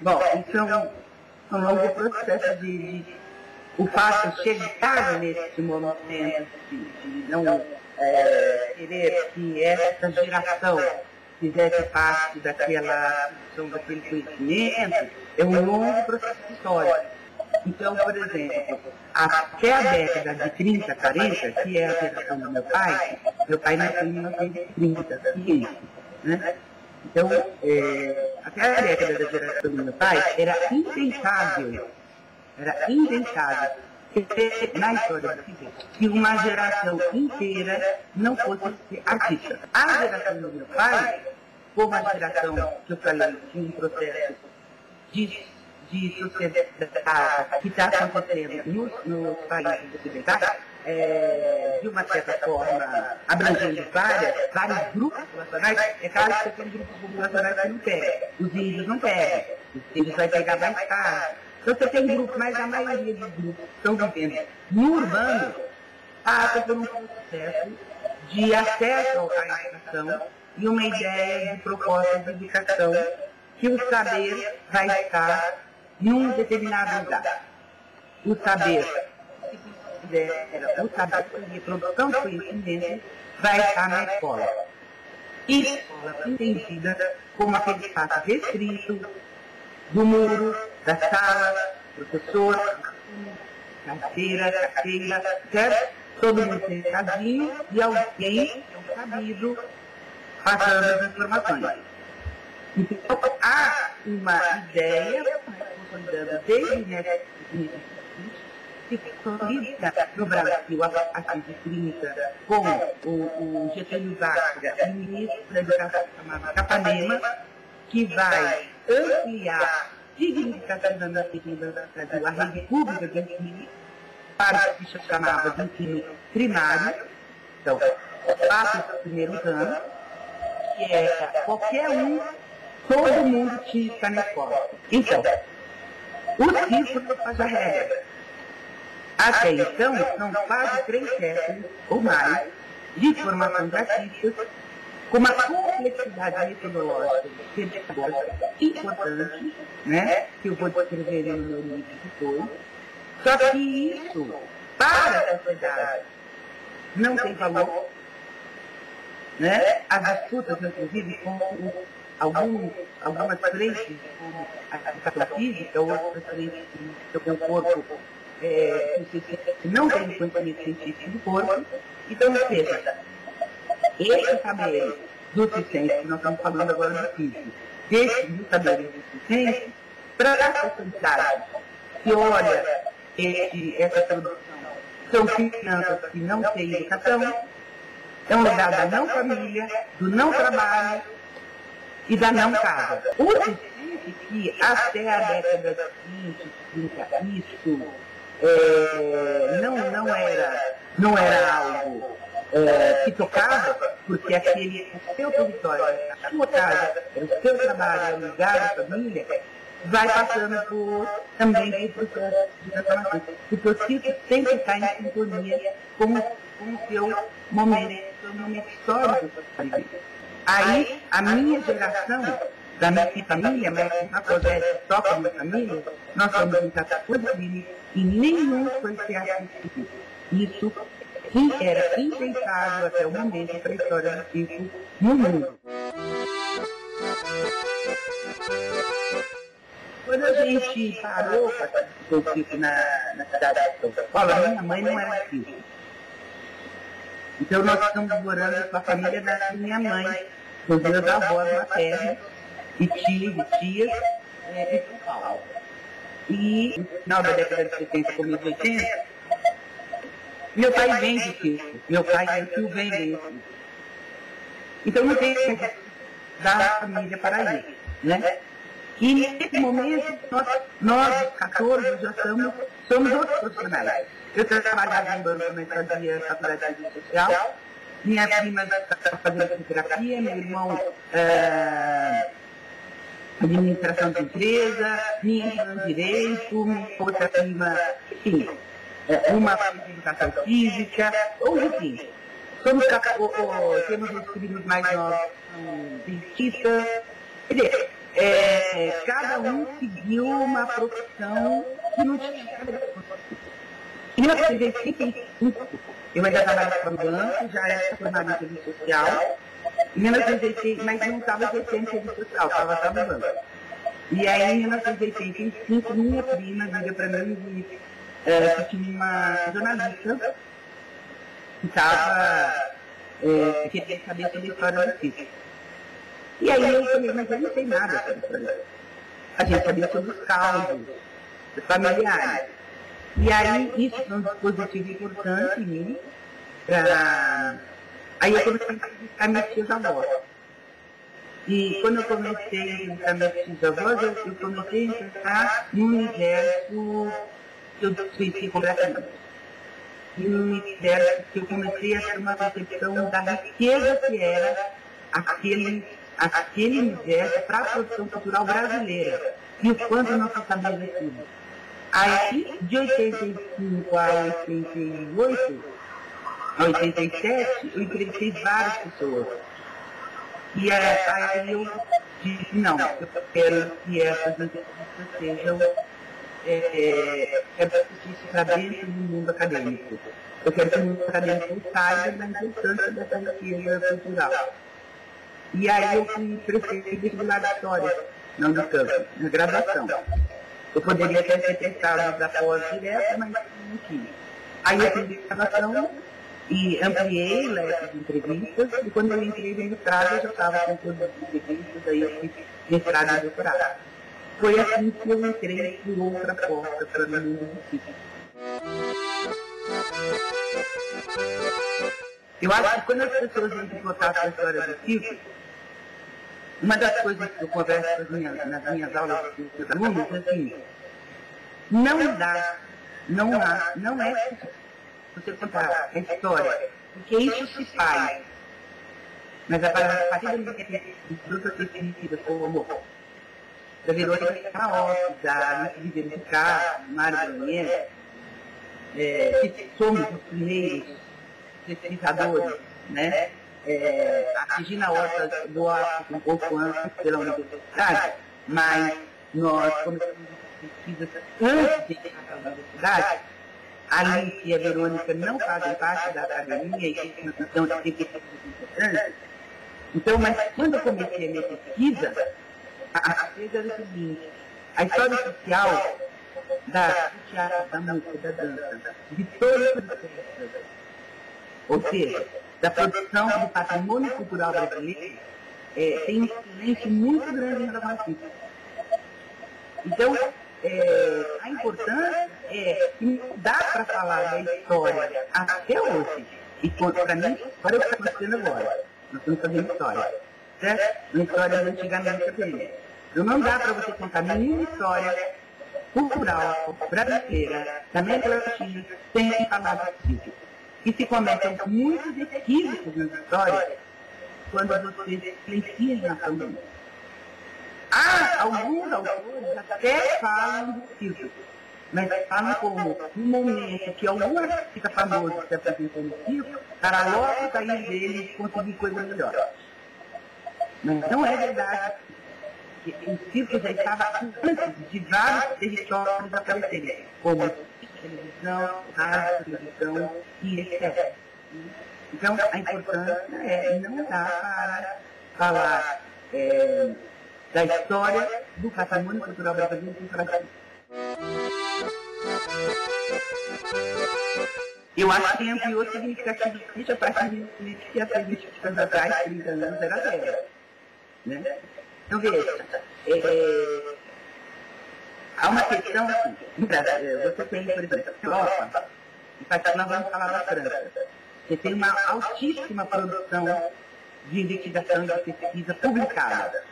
Bom, isso é um longo processo o fato de chegar nesse momento de não querer que essa geração fizesse parte daquele conhecimento, é um longo processo histórico. Então, por exemplo, até a década de 30, 40, que é a geração do meu pai nasceu em 1930, né? Então, até a década da geração do meu pai, era impensável na história do Brasil que uma geração inteira não fosse artista. A geração do meu pai, como a geração que eu falei, de um processo de sociedade que está acontecendo nos países ocidentais, de uma certa forma, abrangendo vários grupos populacionais. É claro que tem grupos populacionais que não pegam. Os índios não pegam. Os índios vai pegar mais tarde. Então você tem grupos, mas a maioria dos grupos estão vivendo no urbano, passa por um processo de acesso à educação e uma ideia de proposta de educação que o saber vai estar num determinado lugar. O saber de produção de conhecimento vai estar na escola. E escola entendida como aquele espaço restrito do muro, da sala, professor, carteira, certo? Todo mundo sentadinho e alguém, sabido, passando as informações. Então, há uma ideia, consolidando desde que consolida no Brasil a partir de 30 com o Getúlio Vargas, o ministro da Educação chamado Capanema, que vai ampliar significativamente a República de ensino para o que se chamava de ensino primário. Então, passa os primeiros anos, que era qualquer um, todo mundo tinha que estar na escola. Então, o círculo faz a regra. Até então, são quase 3 séculos ou mais de formação de artistas, com uma complexidade metodológica importante, né, que eu vou descrever no meu livro depois. Só que isso, para a sociedade, não tem valor, né? As disputas, inclusive, com algumas frentes, como a educação física, outras frentes com o corpo, que não tem conhecimento científico do corpo. Então, ou seja, esse saber do ciência, que nós estamos falando agora do físico, esse saber do ciência, para a sociedade que olha essa produção, são crianças que não têm educação, é um legado da não família, do não trabalho e da não casa. O ciente que até a década de 20, 30, isso não era algo que tocava, porque o seu território, a sua casa, o seu trabalho, é o lugar da família, vai passando também por processo de transformação. Porque o ciclo sempre está em sintonia com o seu momento histórico. Aí, a minha geração, da minha família, mas na projeto só com a minha família, nós somos em 14 filhos e nenhum foi ser assistido. Isso era impensável até o momento para a história do ciclo no mundo. Quando a gente parou para fazer o ciclo na cidade de São Paulo, minha mãe não era filha. Então nós estamos morando com a família da minha mãe, com os meus avós maternos, e tios e tias em São Paulo. E no final da década de 70, começo de 80, meu pai vem do circo, meu pai e meu tio vêm desse. Então não tem da família para ir, né? E nesse momento, nós 14, já somos outros profissionais. Eu trabalhava em banco, mas fazia faculdade de serviço social. Minha prima está fazendo fisioterapia, meu irmão administração de empresa, minha irmã direito, outra prima, enfim. uma de educação física, ou enfim. Temos os filhos mais novos, dentistas. Quer dizer, cada um seguiu uma profissão que não tinha nada a ver com isso. Em 1985, eu ainda trabalhava no banco, já era formada em serviço social. Em 1986, mas não estava exercendo serviço social, estava só no banco. E aí, em 1985, minha prima liga para mim e disse que tinha uma jornalista que queria saber sobre a história do circo. E aí eu falei, mas eu não sei nada sobre a história. A gente sabia sobre os causos, os familiares. E aí isso foi um dispositivo importante em mim. Aí eu comecei a entrevistar meus tios avós. E quando eu comecei a entrevistar meus tios avós, eu comecei a entrar num universo que eu desconheci completamente. E um universo que eu comecei a ter uma percepção da riqueza que era aquele universo para a produção cultural brasileira. E o quanto nós não sabíamos daquilo. Aí, de 85 a 88, a 87, eu entrevistei várias pessoas. E aí eu disse, não, eu quero que essas entrevistas sejam isso para dentro do mundo acadêmico. Eu quero que o mundo acadêmico saiba da importância dessa riqueza cultural. E aí eu fui prefeito vestibular de História, na Unicamp, na graduação. Eu poderia ter prestado da pós direta, mas não quis. Aí eu fiz graduação e ampliei o leque de entrevistas, e quando eu entrei no mestrado, eu já estava com todas as entrevistas, aí eu fiz mestrado e doutorado. Foi assim que eu entrei por outra porta para o mundo do circo. Eu acho que quando as pessoas vêm contar a história do circo, uma das coisas que eu converso nas minhas aulas dos alunos é assim, não é você contar a história, porque isso se faz. Mas a partir do momento que a fruta definitiva como da Verônica Caótica, da Luiz de Castro, Mário Banheiro, que somos os primeiros pesquisadores, né? A Regina Horta do Horta, um pouco antes pela universidade, mas nós começamos as pesquisas antes de entrar para a universidade. A Alice e a Verônica não fazem parte da academia e não têm pesquisas importantes. Então, mas quando eu comecei a minha pesquisa, a coisa era o seguinte, a história social do teatro, da música, da dança, de todas as peças, ou seja, da produção do patrimônio cultural brasileiro, tem um silêncio muito grande em relação a isso. Então, a importância é que não dá para falar da história até hoje. E para mim, olha o que está acontecendo agora. Nós estamos fazendo história. Certo? Uma história antigamente apenas. Então não dá para você contar nenhuma história cultural brasileira da América Latina sem falar do circo. E se começam muitos equívocos nas histórias quando você silencia na pandemia. Alguns autores até falam do circo, mas falam como no momento que algum artista famoso se apresenta no circo, para logo sair dele e conseguir coisa melhor. Mas não é verdade. O circo já estava antes de vários territórios aparecerem, como televisão, rádio, televisão e etc. Então, a importância não dá para falar da história do patrimônio cultural brasileiro sem falar disso. Eu acho que ampliou significativamente a partir de que há 20 anos atrás, 30 anos, era zero. Né? Então, veja, há uma questão assim, você tem, por exemplo, a Europa, em particular nós vamos falar da França, você tem uma altíssima produção de investigação e de pesquisa publicada.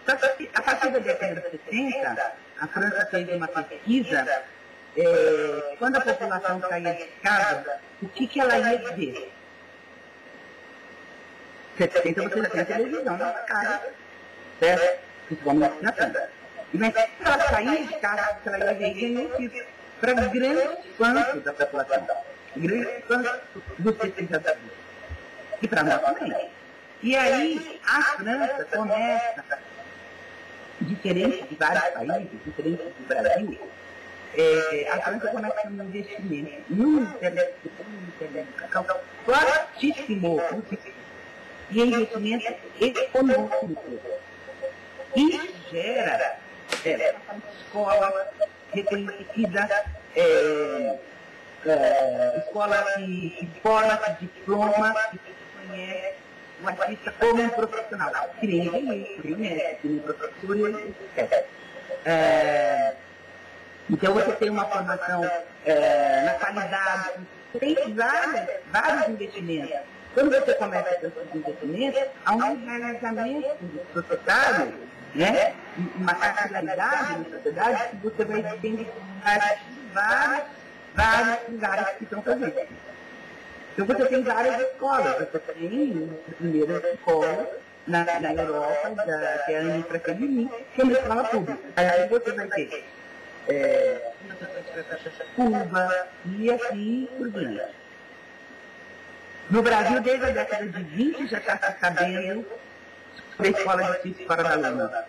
Só que, a partir da década de 60, a França fez uma pesquisa, quando a população saía de casa, o que ela ia ver? 70 você já tem a televisão na casa, certo? Principalmente na França. Mas se ela saía de casa, ela ia ver, ganhou o tipo. para grande quanto da população, grande quanto dos pesquisadores. E para nós também. E aí, a França começa, diferente de vários países, diferente do Brasil, a França começa um investimento num intelectual fortíssimo e investimento econômico. Isso gera escola reconhecida, escola que forma, que diploma, que conhece o artista como um profissional, que nem engenheiro, que nem médico, que nem professor, etc. Então você tem uma formação na qualidade, tem vários investimentos. Quando você começa a ter esses investimentos, há um engajamento do societário, né? Uma capilaridade na sociedade que você vai tendo vários lugares que estão fazendo. Então você tem várias escolas, você tem a primeira escola na Europa, que é a Infracampini, que é uma escola pública. Aí você vai ter Cuba e assim por diante. No Brasil, desde a década de 20, já está se sabendo sobre a escola de física fora da Luna.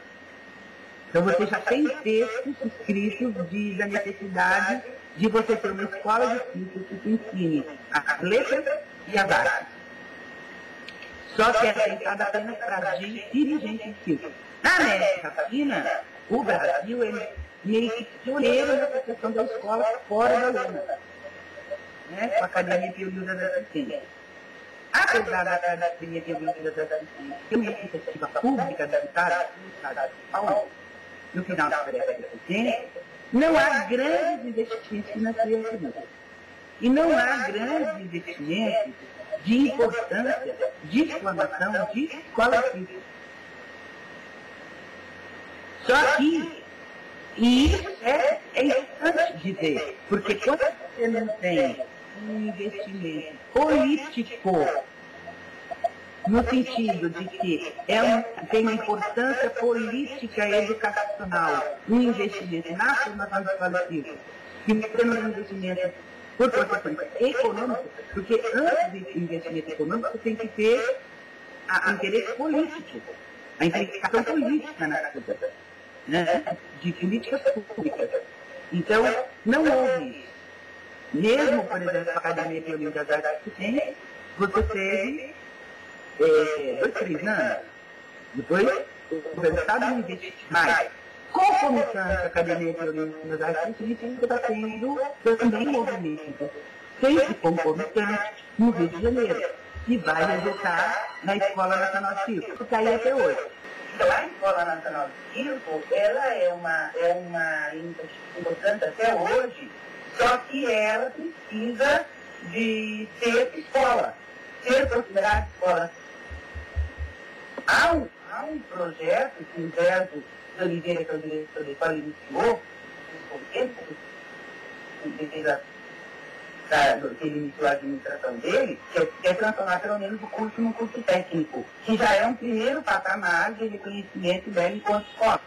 Então você já tem textos escritos da necessidade de você ter uma escola de física que te ensine as letras e as artes. Só que é pensada apenas para dirigentes físicos. Na América Latina, o Brasil é meio que pioneiro nessa questão da escola fora da Luna, né? Com a Academia Piolina da Assistência. Apesar da Academia Piolina da Assistência ter uma iniciativa pública da Estado de São Paulo, no final da década de 60, não há grandes investimentos financeiros. E não há grandes investimentos de importância de formação de escola física. Só que, e isso é importante dizer, porque quando você não tem um investimento político, no sentido de que tem uma importância política e educacional no investimento na formação de escolas físicas, e você não tem um investimento por consequência econômico, porque antes de investimento econômico, você tem que ter o interesse político, a implicação política na coisa, né, de políticas públicas. Então, não houve isso. Mesmo, por exemplo, a Academia Piolina das Artes que tem, você teve 2, 3 anos. Depois, o Estado não investe mais. Concomitante a Academia Piolina das Artes que está tendo também movimento, sempre concomitante, no Rio de Janeiro, que vai resultar na Escola Nacional de Circo, que está aí até hoje. Então, a Escola Nacional de Circo, ela é uma importante até hoje, só que ela precisa de ser escola, ser considerada escola. Há um projeto que o Humberto de Oliveira, que é o diretor da escola, iniciou, que ele iniciou a administração dele, que é transformar pelo menos o curso num curso técnico, que já é um primeiro patamar de reconhecimento dela enquanto escola.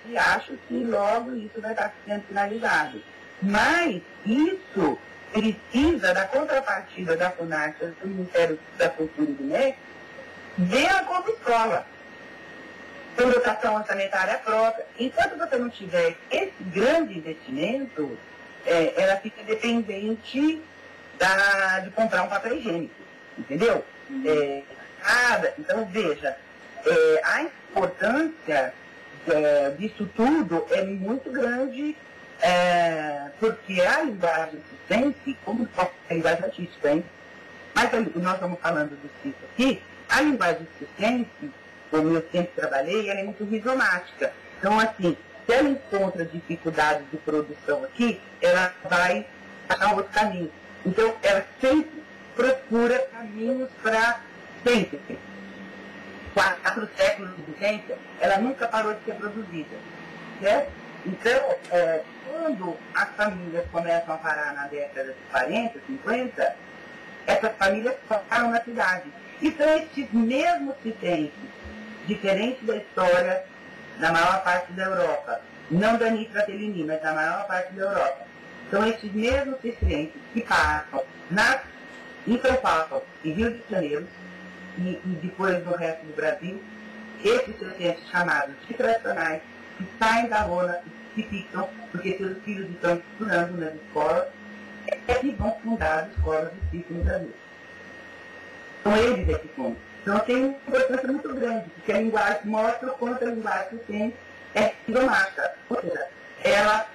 E acho que logo isso vai estar sendo finalizado. Mas isso precisa da contrapartida da FUNARTE, do Ministério da Cultura e do MEC, dela como escola, com dotação orçamentária própria. Enquanto você não tiver esse grande investimento, ela fica dependente de comprar um papel higiênico, entendeu? Então, veja, a importância disso tudo é muito grande, porque a linguagem circense, como a linguagem artística, hein? Mas nós estamos falando do circo aqui, a linguagem circense, como eu sempre trabalhei, ela é muito rizomática. Então, assim, se ela encontra dificuldades de produção aqui, ela vai achar outro caminho. Então, ela sempre procura caminhos para sempre. 4 séculos de ciência, ela nunca parou de ser produzida. Certo? Então, quando as famílias começam a parar na década de 40, 50, essas famílias param na cidade. E são esses mesmos ciências, diferente da história da maior parte da Europa, não da Nifratelini, mas da maior parte da Europa, São esses mesmos circenses que passam em São Paulo e Rio de Janeiro, e depois no resto do Brasil, esses circenses chamados de tradicionais, que saem da lona, que ficam, porque seus filhos estão estudando nas escolas, e vão fundar as escolas de circo no Brasil. São eles que fundam. Então tem uma importância muito grande, porque a linguagem mostra o quanto a linguagem tem é idiomática, ou seja, ela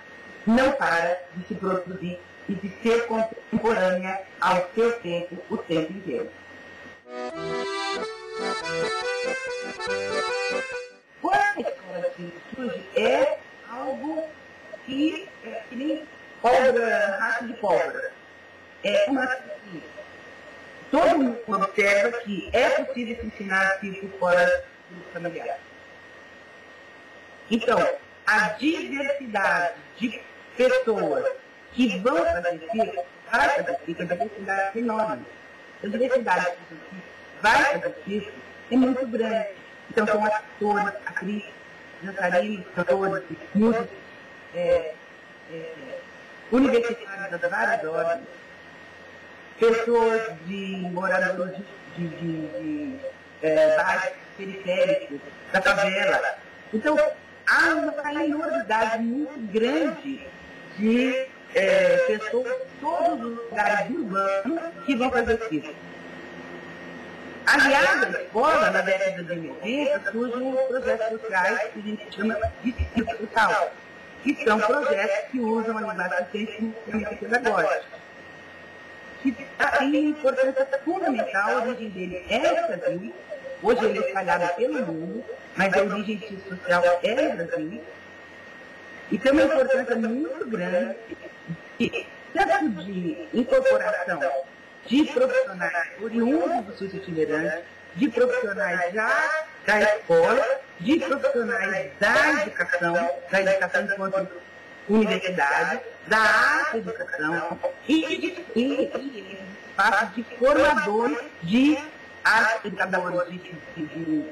não para de se produzir e de ser contemporânea ao seu tempo, o tempo inteiro. Quando a escola de circo surge, é algo que nem pólvora, rato de pólvora. É uma que todo mundo observa que é possível se ensinar circo fora do familiar. Então, a diversidade de pessoas que vão fazer circo, vai fazer circo, a diversidade é enorme. A diversidade de pessoas que vai fazer circo é muito grande. Então, são atores, atrizes, dançarinos, cantores, músicos, universitários das várias ordens, pessoas moradores de bairros periféricos, da favela. Então, há uma enormidade muito grande de pessoas de todos os lugares urbanos que vão fazer circo. Aliás, a escola, na década de 90, surgem os projetos sociais que a gente chama de circo social, que são projetos que usam a linguagem científica pedagógica, que têm importância fundamental. A origem dele é no Brasil, hoje ele é espalhado pelo mundo, mas a origem social é no Brasil, e tem uma importância muito grande, tanto de incorporação de profissionais oriundos do circo itinerante, de profissionais já da escola, de profissionais da educação enquanto universidade, da arte educação e espaço de formadores de arte educadores.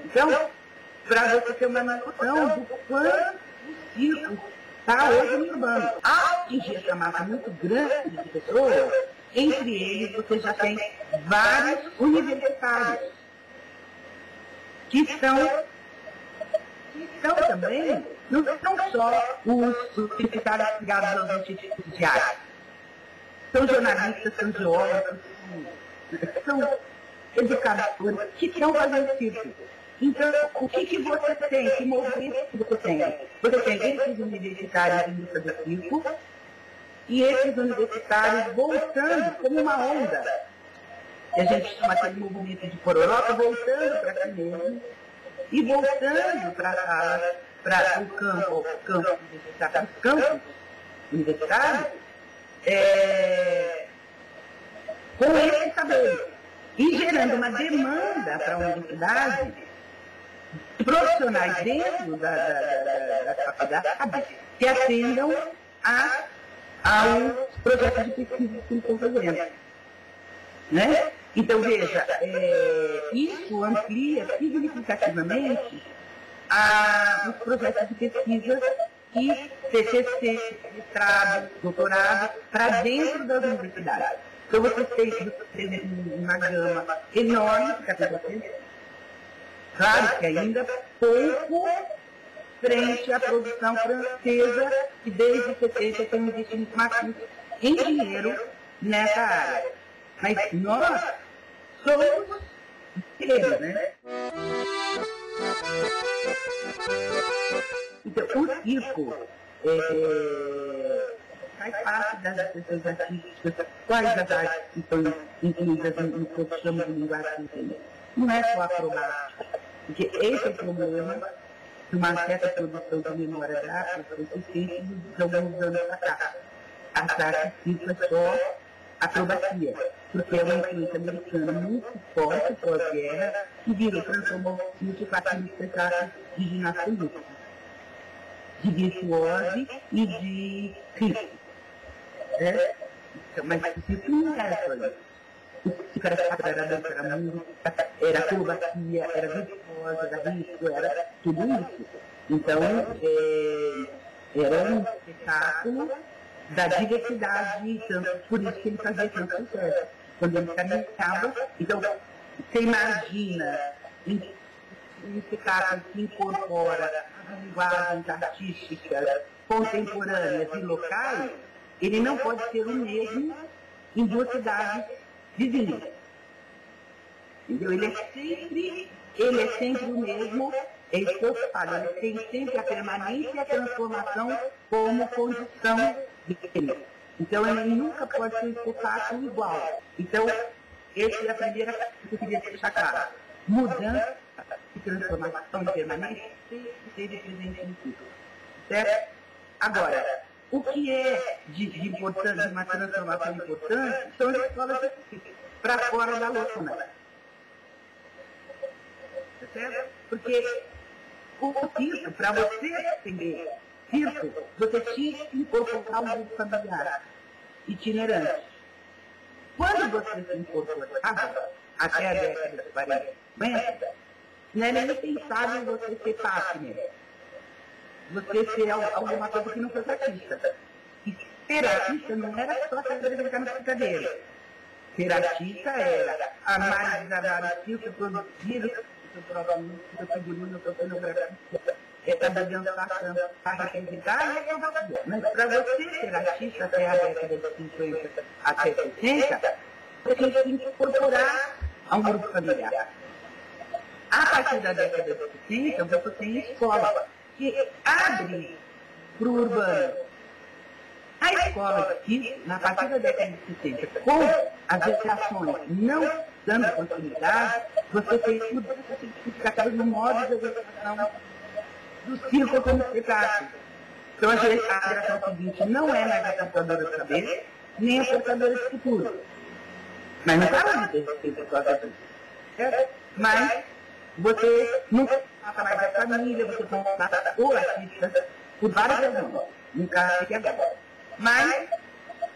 Então, para você ter uma noção do quanto o circo está hoje no urbano. Ao atingir essa massa muito grande de pessoas, entre eles você já tem vários universitários que são também, não são só os universitários ligados aos institutos de arte. São jornalistas, são geólogos, são educadores que estão fazendo circo. Então, o que você tem? Que movimento que você tem? Você tem esses universitários indo fazer circo e esses universitários voltando como uma onda. E a gente chama aquele movimento de pororoca, voltando para si mesmo e voltando para a sala, para o campo universitário, os campos universitários, com esse saber. E gerando uma demanda para a universidade, profissionais dentro da faculdade que atendam aos projetos de pesquisa que estão fazendo. Né? Então, veja, isso amplia significativamente os projetos de pesquisa e TCC, mestrado, doutorado, para dentro das universidades. Então, você tem uma gama enorme de categorias. Claro que ainda pouco frente à produção francesa, que desde 70 tem um investimento maciço em dinheiro nessa área. Mas nós somos eles, né? Então, o circo faz parte das pessoas artísticas, quais as artes que estão incluídas no que eu chamo de linguagem científica. Não é só acrobática, porque esse é o problema de uma certa produção de memória gráfica consistente de alguns anos para cá. As artes circo é só acrobacia, porque é uma influência americana muito forte pós-guerra que transformou o circo em aquele espetáculo de ginástica olímpica, de virtuose e de risco. Mas o circo não era só isso. O circo era teatro, era dança, era música, era acrobacia, era virtuose, era risco, era tudo isso. Então, era um espetáculo da diversidade, tanto, por isso que ele fazia tanto sucesso. Quando ele caminhava, então, você imagina um espetáculo que incorpora as linguagens artísticas contemporâneas e locais, ele não pode ser o mesmo em duas cidades vizinhas. Entendeu? Ele é sempre o mesmo, é isso que eu falo, ele tem sempre a permanência e a transformação como condição dele. Então, ele nunca pode ser um espetáculo igual. Então, essa é a primeira coisa que eu queria deixar claro. Mudança e transformação e permanência sempre esteve presente no ciclo. Certo? Agora, o que é de importante, de uma transformação importante, são as escolas para fora da lona. Tá certo? Porque o circo, para você entender circo, você tinha que incorporar um grupo familiar itinerante. Quando você se incorporava, até a década de 40, 50, não era nem pensável você ser partner, você ser alguma coisa que não fosse artista. E ser artista não era só saber brincar na brincadeira. Ser artista era armar e desarmar o circo, produzir o seu próprio músico, o seu figurino, a sua cenografia, saber dançar, cantar, representar, mas para você ser artista até a década de 50 até 60, você tem que incorporar a um grupo familiar. A partir da década de 60, você tem escola, que abre para o urbano. A escola que, na partir da década de 60, com as gerações não dando continuidade, você tem mudanças significativas no modo de organização do circo como espetáculo. Então, a geração seguinte não é mais a portadora de saber, nem a portadora de futuro. Mas não para de ter respeito por causa disso. Mas você não passa mais da família, você passa o artista por várias razões. Nunca fique agora. Mas,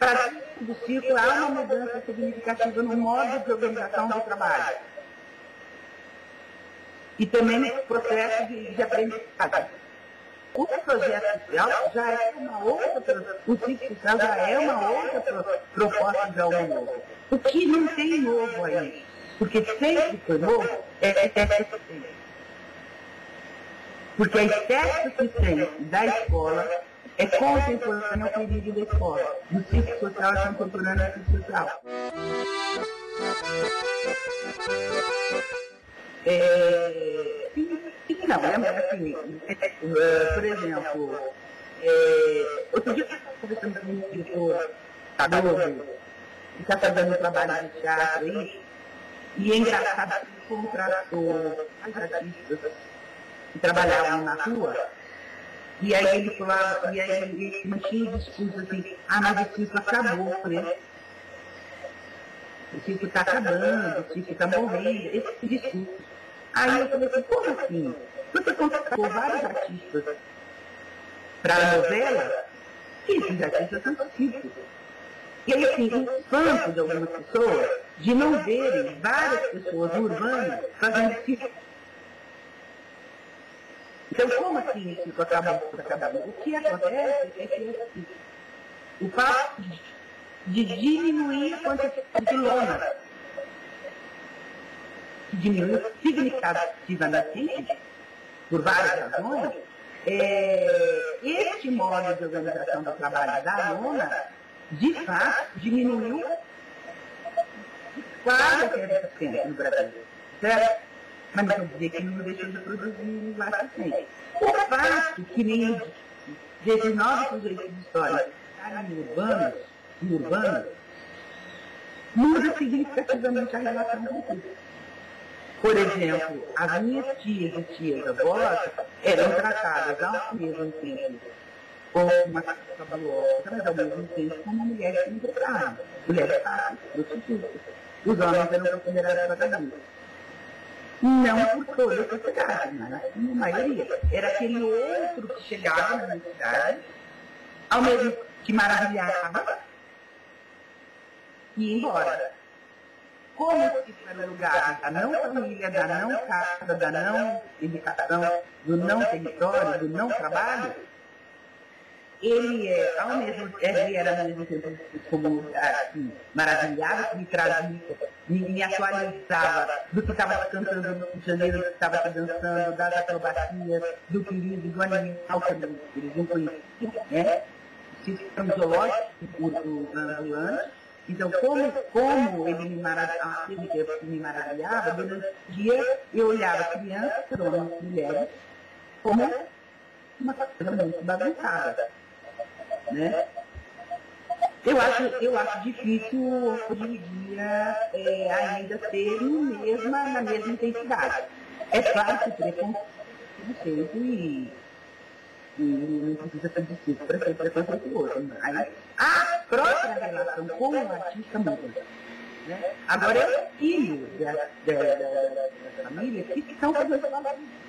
para dentro do circo, há uma mudança significativa no modo de organização do trabalho. E também no processo de aprendizagem. O projeto social já é uma outra, o circo social já é uma outra proposta de algo novo. O que não tem novo aí, porque sempre foi novo, é a estética sistêmica. Porque a estética sistêmica da escola é contemporânea ao período da escola. No circo social é contemporâneo ao circo social. Não, é assim, por exemplo, outro dia eu estava conversando com um diretor que está fazendo um trabalho de teatro aí, e é engraçado que ele contratou as artistas que trabalhavam na rua, e aí ele falava, e aí ele mantinha o discurso assim, mas o circo acabou, né? O circo está acabando, o circo está morrendo, esse discurso. Aí eu falei assim, como assim? Você contratou vários artistas para a novela, e esses artistas são circos. E aí, assim, o espanto de algumas pessoas de não verem várias pessoas urbanas fazendo circo. Então, como assim o circo acabou? O que acontece é que assim, o fato de diminuir a quantidade de lona, que diminuiu significativamente, por várias razões, este modo de organização do trabalho da lona, de fato, diminuiu quase 10% no Brasil, certo? Mas não quer dizer que não deixou de produzir linguagem. O fato que nem eu disse, desses novos sujeitos de história estarem urbanos, muda significativamente a relação com o público. Por exemplo, as minhas tias e tias-avós eram tratadas ao mesmo tempo como uma cabulosa, mas ao mesmo tempo como mulheres que empregavam, mulheres fáceis, prostitutas. Os homens eram considerados vagabundos. Não por toda a sociedade, mas na maioria. Era aquele outro que chegava na minha cidade, ao mesmo que maravilhava, e ia embora. Como se era o lugar da não família, da não casa, da não educação, do não território, do não trabalho, ele era ao mesmo tempo como assim, maravilhado, que me trazia, me atualizava do que estava cantando no Rio de Janeiro, do que estava dançando, das acrobacias, do perigo, do animal que eles não conheciam, né? Sistema zoológico do ambulante. Então, como ele me maravilhava, durante o dia eu olhava crianças, homens e mulheres, como uma coisa muito bagunçada, né? Eu acho difícil hoje em dia ainda ter na mesma intensidade. É claro que preconceito e não precisa ser difícil para ser preconceituoso, mas a própria relação com o artista muda. Né? Agora é o filho da família que estão fazendo a vida.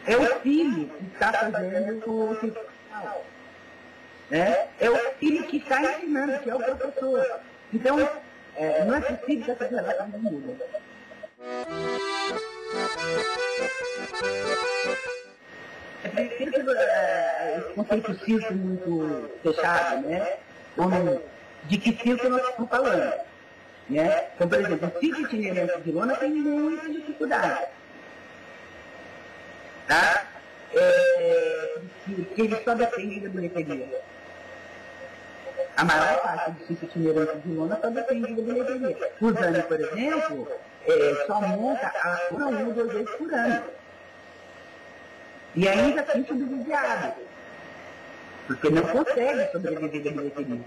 É o filho que está fazendo o circular. Né? É o filho que está ensinando, que é o professor. Então, não é possível que essa relação não mude. É preciso esse conceito circo muito fechado, né? De que circo nós estamos falando. Né? Então, por exemplo, o circo itinerante de lona tem muita dificuldade. Tá? Porque ele só depende da bilheteria. A maior parte do circo itinerante de lona só depende da bilheteria. O Zane, por exemplo, só monta uma ou duas vezes por ano. E ainda assim subsidiado. Porque não consegue sobreviver da bilheteria.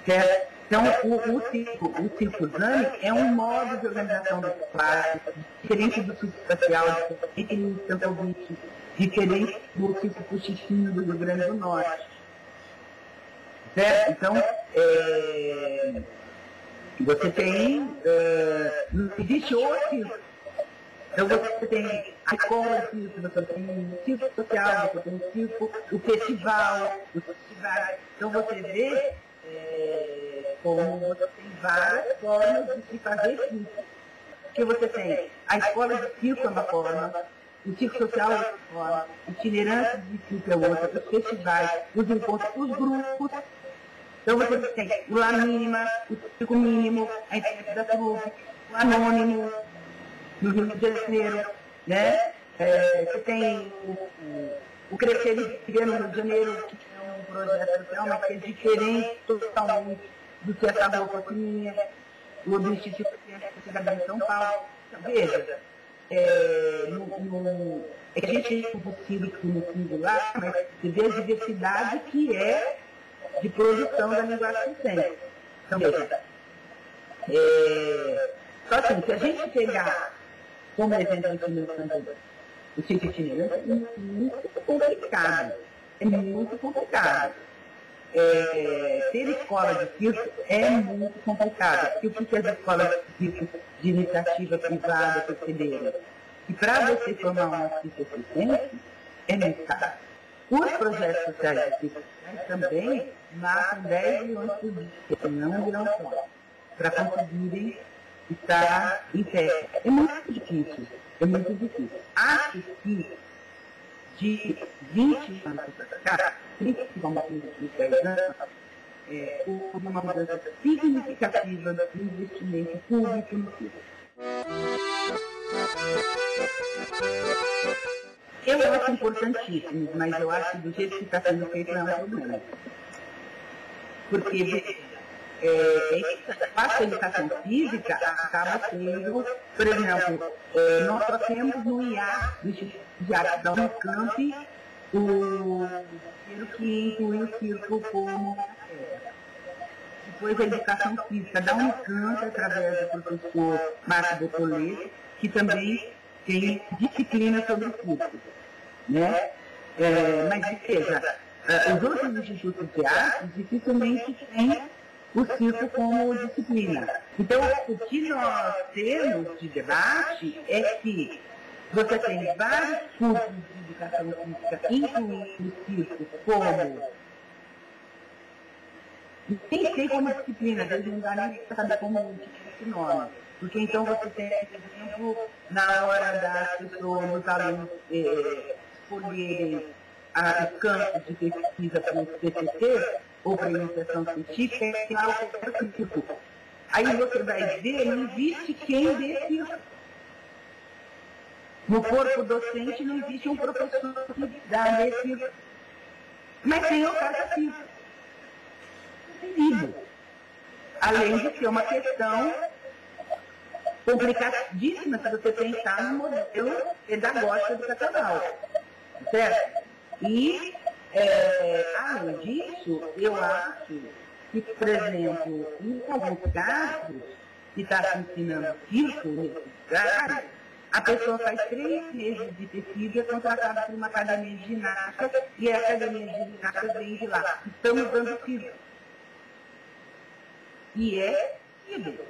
Certo? Então, o circo Zane é um modo de organização do espaço, diferente do circo espacial, diferente do Santovich, diferente do circo Puxixinho do Rio Grande do Norte. Certo? Então, você tem, não existe o circo. Então você tem a escola de circo, você tem o circo social, você tem o circo, o festival, os festivais. Então você vê como você tem várias formas de se fazer circo. Porque você tem a escola de circo é uma forma, o circo social é outra forma, itinerante de circo é outra, os festivais, os encontros, os grupos. Então você tem o La Mínima, o circo mínimo, a internet da trupe, o anônimo, no Rio de Janeiro, né? Você tem o Crescer e Viver no Rio de Janeiro, que é um projeto social, mas que é diferente totalmente do que essa roupa tinha, o Instituto de Cidadania em São Paulo. Então, veja, a gente tem um cívico no singular, mas você vê a diversidade que é de produção da linguagem sempre. Então, veja, só assim, se a gente pegar como exemplo o circo itinerante, é muito complicado. É muito complicado. Ter escola de circo é muito complicado. Porque o que as escolas de circo de iniciativa privada perceberam? Que para você formar um artista eficiente, é muito caro. Os projetos sociais de circo também matam 10 milhões por dia, não 1 milhão só, para conseguirem estar em pé. É muito difícil. É muito difícil. Acho que de 20 anos para cá, principalmente de 10 anos, houve uma mudança significativa do investimento público no circo. Eu acho importantíssimo, mas eu acho que do jeito que está sendo feito não é um problema. Porque a educação física acaba sendo, por exemplo, nós só temos no IA, no Instituto de Arte da Unicamp, o circo que inclui o circo como matéria. Depois a educação física da Unicamp, através do professor Márcio Bertoletti, que também tem disciplina sobre o circo. Né? Mas, veja, os outros institutos de arte dificilmente têm o circo como disciplina. Então, o que nós temos de debate é que você tem vários cursos de educação física, incluindo o circo como... Nem sei como disciplina, às vezes não dá nem para saber como esse nome. Porque então você tem, por exemplo, na hora das pessoas, dos alunos, escolherem os campos de pesquisa para o TCC, ou para a iniciação científica, é lá o filtro. Aí você vai ver, não existe quem dê filtro. No corpo docente não existe um professor que dá esse filtro. Mas tem o caso filtro. Terrível. Além de ser uma questão complicadíssima se você pensar no modelo pedagógico educacional. Certo? E, além disso, eu acho que, por exemplo, em alguns casos, que está se ensinando circo nesse lugar, a pessoa faz 3 meses de pesquisa, é contratada por uma academia de ginástica, e a academia de ginástica vem de lá. Estamos dando circo. E é circo.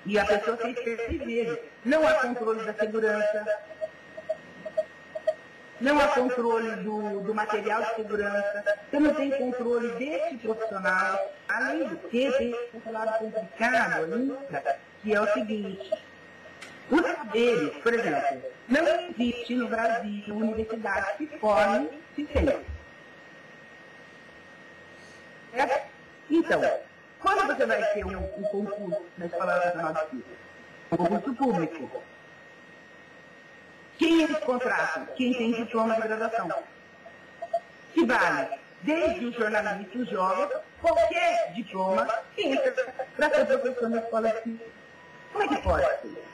E a pessoa tem 3 meses. Não há controle da segurança, não há controle do material de segurança, você não tem controle desse profissional. Além do que, tem um lado complicado ainda, que é o seguinte: os saberes, por exemplo, não existe no Brasil uma universidade que forme ciência. Então, quando você vai ter um concurso na Escola Nacional de Ciências, um concurso público, quem eles contratam? Quem tem diploma de graduação. Que vale desde o jornalista, o jovem, qualquer diploma que entra para ser professor na escola de ciências. Como é que pode ser?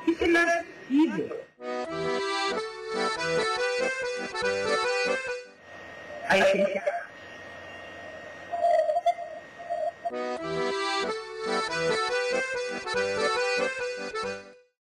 Isso é inadmissível. A essência